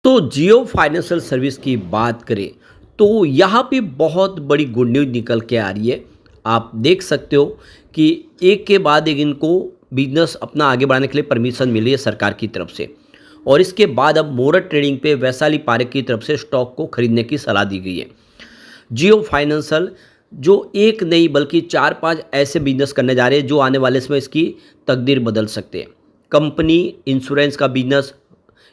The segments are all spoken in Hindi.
तो जियो फाइनेंशियल सर्विस की बात करें तो यहाँ पे बहुत बड़ी गुड न्यूज़ निकल के आ रही है। आप देख सकते हो कि एक के बाद एक इनको बिजनेस अपना आगे बढ़ाने के लिए परमिशन मिली है सरकार की तरफ से। और इसके बाद अब मुहूर्त ट्रेडिंग पे वैशाली पारेख की तरफ से स्टॉक को खरीदने की सलाह दी गई है। जियो फाइनेंशियल जो एक नहीं बल्कि 4-5 ऐसे बिजनेस करने जा रहे हैं जो आने वाले समय इसकी तकदीर बदल सकते हैं। कंपनी इंश्योरेंस का बिजनेस,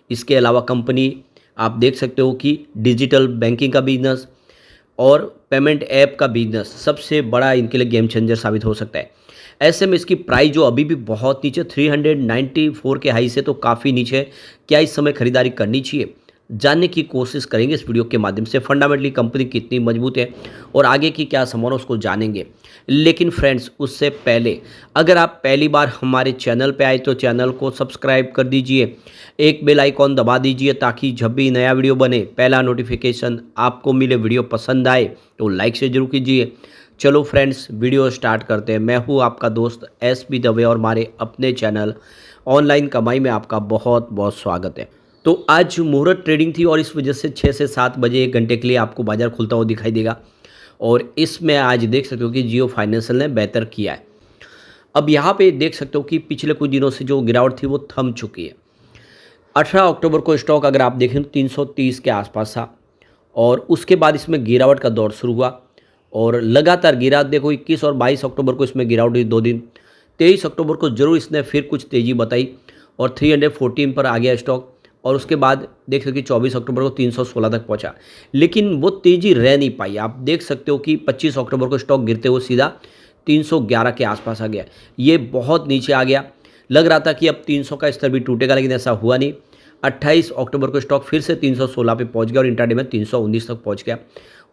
इसके अलावा कंपनी आप देख सकते हो कि डिजिटल बैंकिंग का बिजनेस और पेमेंट ऐप का बिजनेस सबसे बड़ा इनके लिए गेम चेंजर साबित हो सकता है। ऐसे में इसकी प्राइस जो अभी भी बहुत नीचे 394 के हाई से तो काफ़ी नीचे है। क्या इस समय खरीदारी करनी चाहिए, जानने की कोशिश करेंगे इस वीडियो के माध्यम से। फंडामेंटली कंपनी कितनी मजबूत है और आगे की क्या संभावना उसको जानेंगे। लेकिन फ्रेंड्स उससे पहले अगर आप पहली बार हमारे चैनल पे आए तो चैनल को सब्सक्राइब कर दीजिए, एक बेल आइकॉन दबा दीजिए ताकि जब भी नया वीडियो बने पहला नोटिफिकेशन आपको मिले। वीडियो पसंद आए तो लाइक से जरूर कीजिए। चलो फ्रेंड्स वीडियो स्टार्ट करते हैं। मैं हूँ आपका दोस्त एसबी दवे और हमारे अपने चैनल ऑनलाइन कमाई में आपका बहुत बहुत स्वागत है। तो आज मुहूर्त ट्रेडिंग थी और इस वजह से 6 से 7 बजे 1 घंटे के लिए आपको बाजार खुलता हुआ दिखाई देगा। और इसमें आज देख सकते हो कि जियो फाइनेंशियल ने बेहतर किया है। अब यहाँ पे देख सकते हो कि पिछले कुछ दिनों से जो गिरावट थी वो थम चुकी है। 18 अक्टूबर को स्टॉक अगर आप देखें तो 330 के आसपास था और उसके बाद इसमें गिरावट का दौर शुरू हुआ और लगातार गिरा। देखो 21 और 22 अक्टूबर को इसमें गिरावट हुई 2 दिन। 23 अक्टूबर को जरूर इसने फिर कुछ तेज़ी बताई और 314 पर आ गया स्टॉक और उसके बाद देख सकते 24 अक्टूबर को 316 तक पहुंचा। लेकिन वो तेज़ी रह नहीं पाई। आप देख सकते हो कि 25 अक्टूबर को स्टॉक गिरते हुए सीधा 311 के आसपास आ गया। ये बहुत नीचे आ गया। लग रहा था कि अब 300 का स्तर भी टूटेगा, लेकिन ऐसा हुआ नहीं। 28 अक्टूबर को स्टॉक फिर से 316 पे पहुंच गया और इंट्राडे में 319 तक पहुंच गया।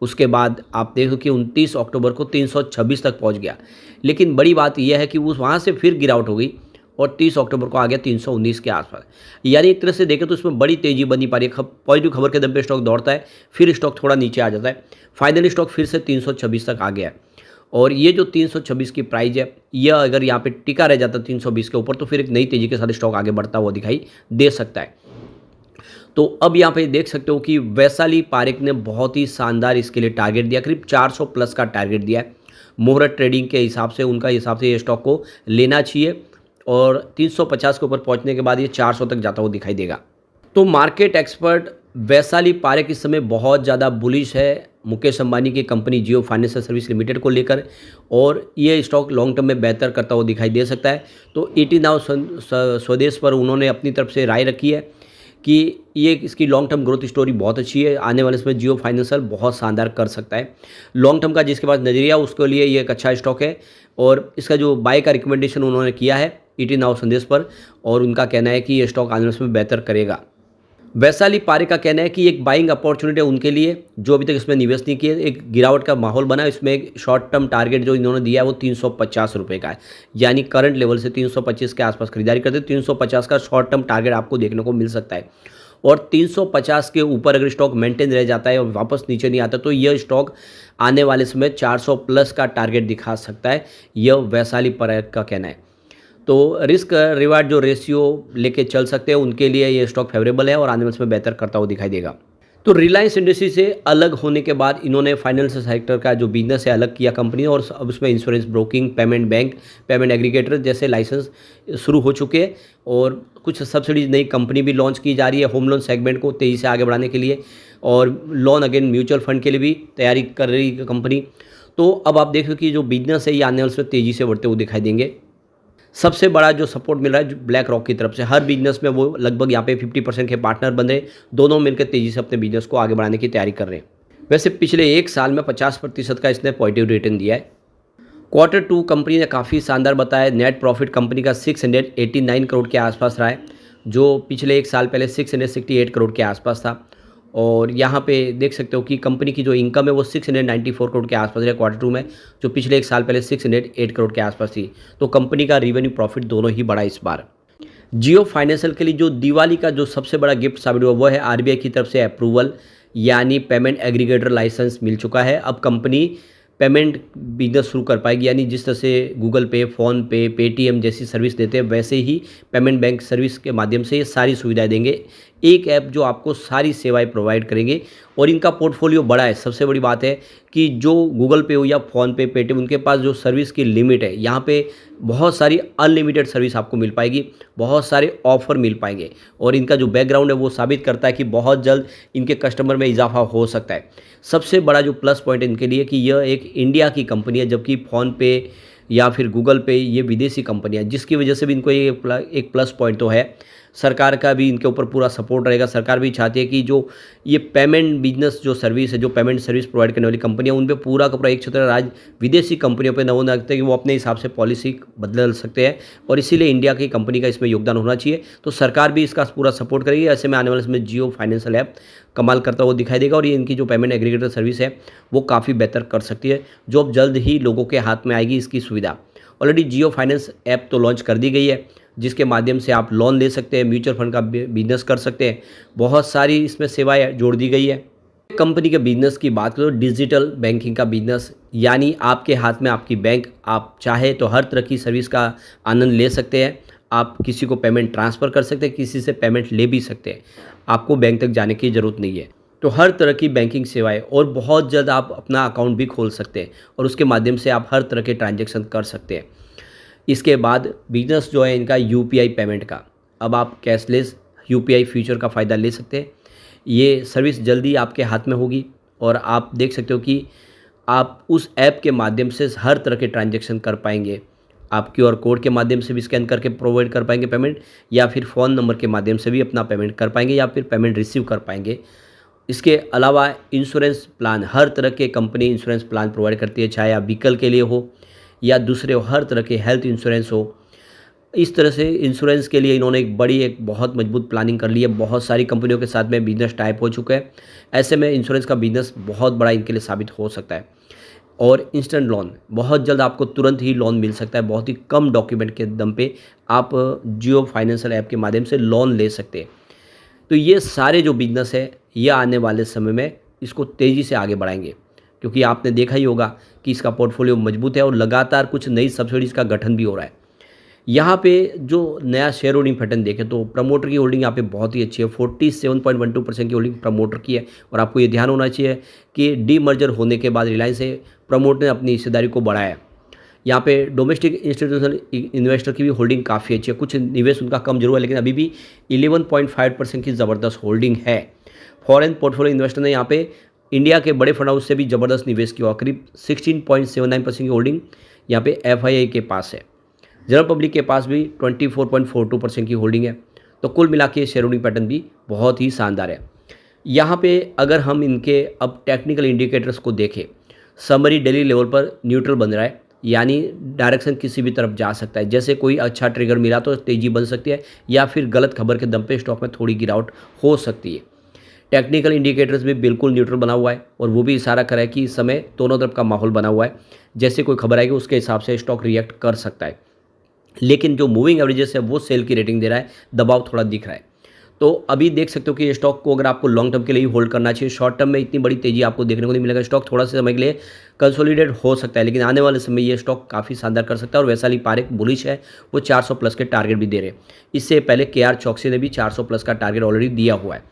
उसके बाद आप देखो कि 29 अक्टूबर को 326 तक पहुंच गया। लेकिन बड़ी बात यह है कि उस वहाँ से फिर गिरावट हो गई और 30 अक्टूबर को आ गया 319 के आसपास। यानी एक तरह से देखें तो इसमें बड़ी तेज़ी बन नहीं पा रही है। पॉजिटिव खबर के दम पे स्टॉक दौड़ता है, फिर स्टॉक थोड़ा नीचे आ जाता है। फाइनली स्टॉक फिर से 326 तक आ गया है और ये जो 326 की प्राइस है, यह अगर यहाँ पे टिका रह जाता 320 के ऊपर तो फिर एक नई तेज़ी के साथ स्टॉक आगे बढ़ता हुआ दिखाई दे सकता है। तो अब यहाँ पे देख सकते हो कि वैशाली पारेख ने बहुत ही शानदार इसके लिए टारगेट दिया, करीब 400 प्लस का टारगेट दिया है। मुहूर्त ट्रेडिंग के हिसाब से उनका हिसाब से ये स्टॉक को लेना चाहिए और 350 के ऊपर पहुंचने के बाद ये 400 तक जाता हुआ दिखाई देगा। तो मार्केट एक्सपर्ट वैशाली पारेख इस समय बहुत ज़्यादा बुलिश है मुकेश अंबानी की कंपनी जियो फाइनेंशियल सर्विस लिमिटेड को लेकर और ये स्टॉक लॉन्ग टर्म में बेहतर करता हुआ दिखाई दे सकता है। तो ईटी नाउ स्वदेश पर उन्होंने अपनी तरफ से राय रखी है कि ये इसकी लॉन्ग टर्म ग्रोथ स्टोरी बहुत अच्छी है। आने वाले समय जियो फाइनेंशियल बहुत शानदार कर सकता है। लॉन्ग टर्म का जिसके पास नज़रिया उसके लिए ये एक अच्छा स्टॉक है और इसका जो बाय का रिकमेंडेशन उन्होंने किया है ईटी नाउ संदेश पर और उनका कहना है कि ये स्टॉक आने वाले समय बेहतर करेगा। वैशाली पारेख का कहना है कि एक बाइंग अपॉर्चुनिटी है उनके लिए जो अभी तक इसमें निवेश नहीं किए। एक गिरावट का माहौल बना, इसमें एक शॉर्ट टर्म टारगेट जो इन्होंने दिया है वो 350 रुपये का है। यानी करंट लेवल से 325 के आसपास खरीदारी करते 350 का शॉर्ट टर्म टारगेट आपको देखने को मिल सकता है। और 350 के ऊपर अगर स्टॉक मेंटेन रह जाता है और वापस नीचे नहीं आता तो यह स्टॉक आने वाले समय 400 प्लस का टारगेट दिखा सकता है, यह वैशाली पारेख का कहना है। तो रिस्क रिवार्ड जो रेशियो लेके चल सकते हैं उनके लिए ये स्टॉक फेवरेबल है और आने वाले समय बेहतर करता हुआ दिखाई देगा। तो रिलायंस इंडस्ट्री से अलग होने के बाद इन्होंने फाइनेंशियल सेक्टर का जो बिजनेस है अलग किया कंपनी और अब उसमें insurance broking, payment bank, payment aggregator जैसे लाइसेंस शुरू हो चुके हैं और कुछ सब्सिडीज नई कंपनी भी लॉन्च की जा रही है होम लोन सेगमेंट को तेज़ी से आगे बढ़ाने के लिए और लोन अगेन म्यूचुअल फंड के लिए भी तैयारी कर रही है कंपनी। तो अब आप देखो कि जो बिजनेस है ये आने वाले समय तेज़ी से बढ़ते हुए दिखाई देंगे। सबसे बड़ा जो सपोर्ट मिल रहा है ब्लैक रॉक की तरफ से, हर बिजनेस में वो लगभग यहाँ पे 50% के पार्टनर बन रहे, दोनों मिलकर तेज़ी से अपने बिजनेस को आगे बढ़ाने की तैयारी कर रहे हैं। वैसे पिछले एक साल में 50% का इसने पॉजिटिव रिटर्न दिया है। Q2 कंपनी ने काफ़ी शानदार बताया। नेट प्रॉफिट कंपनी का 689 करोड़ के आसपास रहा है जो पिछले एक साल पहले 668 करोड़ के आसपास था। और यहाँ पे देख सकते हो कि कंपनी की जो इनकम है वो 694 करोड़ के आसपास है Q2 में, जो पिछले एक साल पहले 608 करोड़ के आसपास थी। तो कंपनी का रेवेन्यू प्रॉफिट दोनों ही बढ़ा इस बार। जियो फाइनेंशियल के लिए जो दिवाली का जो सबसे बड़ा गिफ्ट साबित हुआ वो है आरबीआई की तरफ से अप्रूवल, यानी पेमेंट एग्रीगेटर लाइसेंस मिल चुका है। अब कंपनी पेमेंट बिजनेस शुरू कर पाएगी, यानी जिस तरह से गूगल पे, फ़ोन पे, पेटीएम जैसी सर्विस देते हैं वैसे ही पेमेंट बैंक सर्विस के माध्यम से ये सारी सुविधाएं देंगे। एक ऐप जो आपको सारी सेवाएं प्रोवाइड करेंगे और इनका पोर्टफोलियो बड़ा है। सबसे बड़ी बात है कि जो गूगल पे हो या फ़ोनपे, पेटीएम, उनके पास जो सर्विस की लिमिट है, यहाँ पे बहुत सारी अनलिमिटेड सर्विस आपको मिल पाएगी, बहुत सारे ऑफ़र मिल पाएंगे और इनका जो बैकग्राउंड है वो साबित करता है कि बहुत जल्द इनके कस्टमर में इजाफा हो सकता है। सबसे बड़ा जो प्लस पॉइंट इनके लिए कि यह एक इंडिया की कंपनी है, जबकि फ़ोनपे या फिर गूगल पे ये विदेशी कंपनियाँ, जिसकी वजह से भी इनको ये एक प्लस पॉइंट तो है। सरकार का भी इनके ऊपर पूरा सपोर्ट रहेगा। सरकार भी चाहती है कि जो ये पेमेंट बिजनेस जो सर्विस है, जो पेमेंट सर्विस प्रोवाइड करने वाली कंपनियाँ, उन पे पूरा का पूरा एक छत्र राज विदेशी कंपनियों पे न होना रखते हैं कि वो अपने हिसाब से पॉलिसी बदल सकते हैं और इसीलिए इंडिया की कंपनी का इसमें योगदान होना चाहिए। तो सरकार भी इसका पूरा सपोर्ट करेगी। ऐसे में आने वाले समय जियो फाइनेंशियल ऐप कमाल करता हुआ दिखाई देगा और ये इनकी जो पेमेंट एग्रीगेटर सर्विस है वो काफ़ी बेहतर कर सकती है, जो अब जल्द ही लोगों के हाथ में आएगी इसकी सुविधा। ऑलरेडी जियो फाइनेंस ऐप तो लॉन्च कर दी गई है, जिसके माध्यम से आप लोन ले सकते हैं, म्यूचुअल फंड का बिजनेस कर सकते हैं। बहुत सारी इसमें सेवाएं जोड़ दी गई है। कंपनी के बिजनेस की बात करो, डिजिटल बैंकिंग का बिजनेस, यानी आपके हाथ में आपकी बैंक, आप चाहे तो हर तरह की सर्विस का आनंद ले सकते हैं। आप किसी को पेमेंट ट्रांसफ़र कर सकते हैं, किसी से पेमेंट ले भी सकते हैं, आपको बैंक तक जाने की ज़रूरत नहीं है। तो हर तरह की बैंकिंग सेवाएं और बहुत जल्द आप अपना अकाउंट भी खोल सकते हैं और उसके माध्यम से आप हर तरह के ट्रांजैक्शन कर सकते हैं। इसके बाद बिजनेस जो है इनका यूपीआई पेमेंट का, अब आप कैशलेस यूपीआई फीचर का फ़ायदा ले सकते हैं। ये सर्विस जल्दी आपके हाथ में होगी और आप देख सकते हो कि आप उस ऐप के माध्यम से हर तरह के ट्रांजैक्शन कर पाएंगे। आप क्यूआर कोड के माध्यम से भी स्कैन करके प्रोवाइड कर पाएंगे पेमेंट, या फिर फ़ोन नंबर के माध्यम से भी अपना पेमेंट कर पाएंगे या फिर पेमेंट रिसीव कर पाएंगे। इसके अलावा इंश्योरेंस प्लान, हर तरह के कंपनी इंश्योरेंस प्लान प्रोवाइड करती है, चाहे आप व्हीकल के लिए हो या दूसरे हो, हर तरह के हेल्थ इंश्योरेंस हो। इस तरह से इंश्योरेंस के लिए इन्होंने एक बहुत मजबूत प्लानिंग कर ली है। बहुत सारी कंपनियों के साथ में बिजनेस टाइप हो चुका है। ऐसे में इंश्योरेंस का बिजनेस बहुत बड़ा इनके लिए साबित हो सकता है। और इंस्टेंट लोन, बहुत जल्द आपको तुरंत ही लोन मिल सकता है। बहुत ही कम डॉक्यूमेंट के दम पे आप जियो फाइनेंशियल ऐप के माध्यम से लोन ले सकते हैं। तो ये सारे जो बिजनेस है, ये आने वाले समय में इसको तेज़ी से आगे बढ़ाएंगे, क्योंकि आपने देखा ही होगा कि इसका पोर्टफोलियो मजबूत है और लगातार कुछ नई सब्सिडीज़ का गठन भी हो रहा है। यहाँ पे जो नया शेयर होल्डिंग पैटर्न देखें तो प्रमोटर की होल्डिंग यहाँ पे बहुत ही अच्छी है। 47.12% की होल्डिंग प्रमोटर की है और आपको ये ध्यान होना चाहिए कि डीमर्जर होने के बाद रिलायंस से प्रमोटर ने अपनी हिस्सेदारी को बढ़ाया है। यहाँ पे डोमेस्टिक इंस्टीट्यूशनल इन्वेस्टर की भी होल्डिंग काफ़ी अच्छी है। कुछ निवेश उनका कम जरूर है, लेकिन अभी भी 11.5% की ज़बरदस्त होल्डिंग है। फॉरेन पोर्टफोलियो इन्वेस्टर ने यहाँ पे इंडिया के बड़े फंड हाउस से भी ज़बरदस्त निवेश किया, करीब 16.79% की होल्डिंग यहाँ पे एफआईआई के पास है। जनरल पब्लिक के पास भी 24.42% की होल्डिंग है। तो कुल मिला के शेयर होल्डिंग पैटर्न भी बहुत ही शानदार है। यहाँ पे अगर हम इनके अब टेक्निकल इंडिकेटर्स को देखें, समरी डेली लेवल पर न्यूट्रल बन रहा है, यानी डायरेक्शन किसी भी तरफ जा सकता है। जैसे कोई अच्छा ट्रिगर मिला तो तेज़ी बन सकती है या फिर गलत खबर के दम पे स्टॉक में थोड़ी गिरावट हो सकती है। टेक्निकल इंडिकेटर्स भी बिल्कुल न्यूट्रल बना हुआ है और वो भी इशारा कर रहा है कि इस समय दोनों तरफ का माहौल बना हुआ है। जैसे कोई खबर आएगी उसके हिसाब से स्टॉक रिएक्ट कर सकता है, लेकिन जो मूविंग एवरेजेस है वो सेल की रेटिंग दे रहा है, दबाव थोड़ा दिख रहा है। तो अभी देख सकते हो कि ये स्टॉक को अगर आपको लॉन्ग टर्म के लिए ही होल्ड करना चाहिए। शॉर्ट टर्म में इतनी बड़ी तेज़ी आपको देखने को नहीं मिलेगा। स्टॉक थोड़ा सा समय के लिए कंसोलिडेट हो सकता है, लेकिन आने वाले समय ये स्टॉक काफ़ी शानदार कर सकता है। और वैशाली पारेख बुलिश है, वो 400 प्लस के टारगेट भी दे रहे हैं। इससे पहले केआर चौकसी ने भी 400 प्लस का टारगेट ऑलरेडी दिया हुआ है।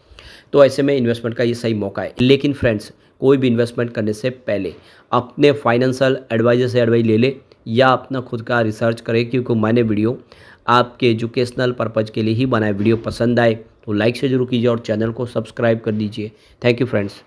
तो ऐसे में इन्वेस्टमेंट का ये सही मौका है। लेकिन फ्रेंड्स, कोई भी इन्वेस्टमेंट करने से पहले अपने फाइनेंशियल एडवाइजर से एडवाइस ले ले या अपना खुद का रिसर्च करें, क्योंकि मैंने वीडियो आपके एजुकेशनल पर्पज़ के लिए ही बनाए। वीडियो पसंद आए तो लाइक से जरूर कीजिए और चैनल को सब्सक्राइब कर दीजिए। Thank you friends.